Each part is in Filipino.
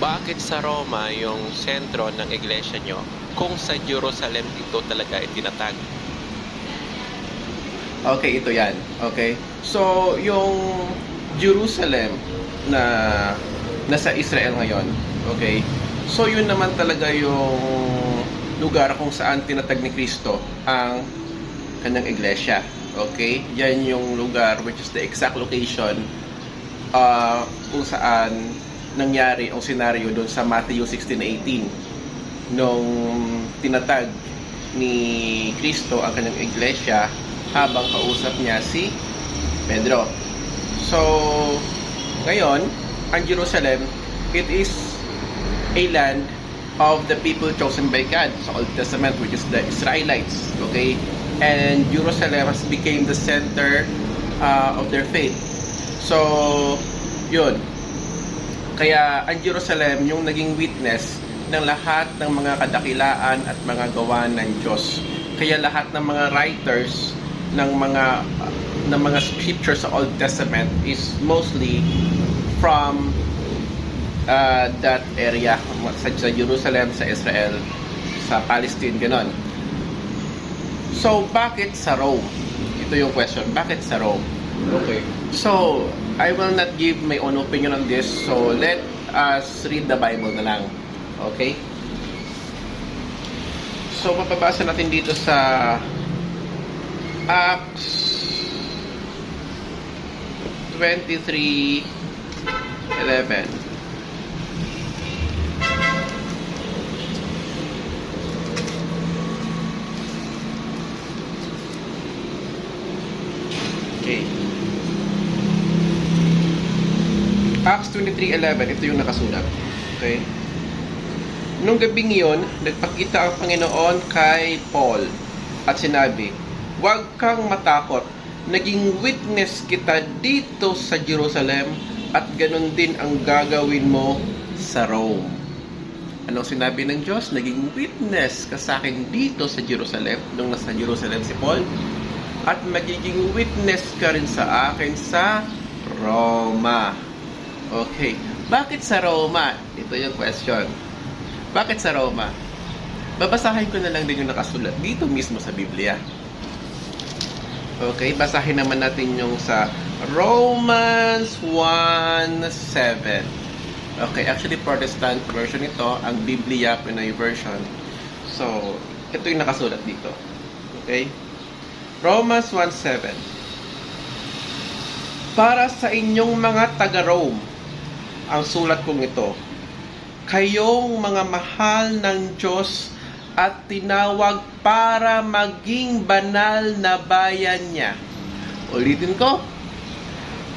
Bakit sa Roma yung sentro ng iglesia nyo kung sa Jerusalem ito talaga itinatag? Okay, ito yan. Okay? So, yung Jerusalem na nasa Israel ngayon, okay? So, yun naman talaga yung lugar kung saan tinatag ni Kristo ang kanyang iglesia. Okay? Yan yung lugar which is the exact location kung saan nangyari ang senaryo doon sa Matthew 16:18 nung tinatag ni Kristo ang kanyang iglesia habang kausap niya si Pedro. So, ngayon, ang Jerusalem, it is a land of the people chosen by God sa Old Testament, which is the Israelites. Okay? And Jerusalem has became the center of their faith. So, yun. Kaya ang Jerusalem yung naging witness ng lahat ng mga kadakilaan at mga gawa ng Diyos. Kaya lahat ng mga writers ng mga scriptures sa Old Testament is mostly from that area, sa Jerusalem, sa Israel, sa Palestine, ganon. So, bakit sa Rome? Ito yung question. Bakit sa Rome? Okay. So, I will not give my own opinion on this. So, let us read the Bible na lang. Okay? So, mapabasa natin dito sa Acts 23:11. Okay. Acts 23:11, ito yung nakasulat. Okay? Nung gabing iyon, nagpakita ang Panginoon kay Paul at sinabi, "Huwag kang matakot. Naging witness kita dito sa Jerusalem at ganun din ang gagawin mo sa Rome." Anong sinabi ng Diyos? Naging witness ka sa akin dito sa Jerusalem, nung nasa Jerusalem si Paul, at magiging witness ka rin sa akin sa Roma. Okay. Bakit sa Roma? Ito yung question. Bakit sa Roma? Babasahin ko na lang din yung nakasulat dito mismo sa Biblia. Okay, basahin naman natin yung sa Romans 1:7. Okay, actually Protestant version ito, ang Biblia Pinoy version. So, ito yung nakasulat dito. Okay? Romans 1:7. Para sa inyong mga taga-Rome, ang sulat kong ito, kayong mga mahal ng Diyos at tinawag para maging banal na bayan niya. Ulitin ko.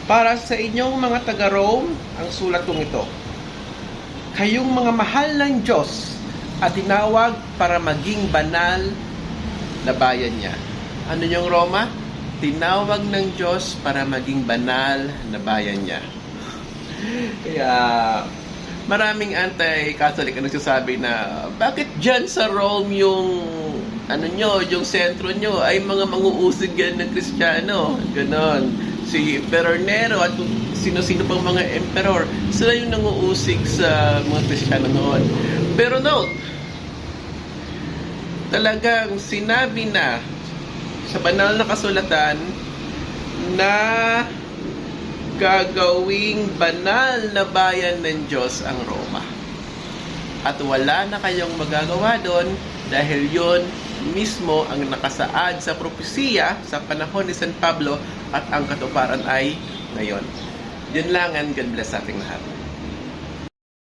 Para sa inyong mga taga-Rome, ang sulat kong ito, kayong mga mahal ng Diyos at tinawag para maging banal na bayan niya. Ano yung Roma? Tinawag ng Diyos para maging banal na bayan niya. Kaya maraming anti-Catholic ang nagsasabi na bakit dyan sa Rome yung yung sentro nyo ay mga manguusig yan ng Kristiyano. Ganon. Si Emperor Nero at sino-sino pang mga emperor, sila yung nanguusig sa mga Kristiyano noon. Pero note, talagang sinabi na sa banal na kasulatan na gagawing banal na bayan ng Diyos ang Roma. At wala na kayong magagawa doon dahil yon mismo ang nakasaad sa propesiya sa panahon ni San Pablo at ang katuparan ay ngayon. Yun lang, and God bless ating lahat.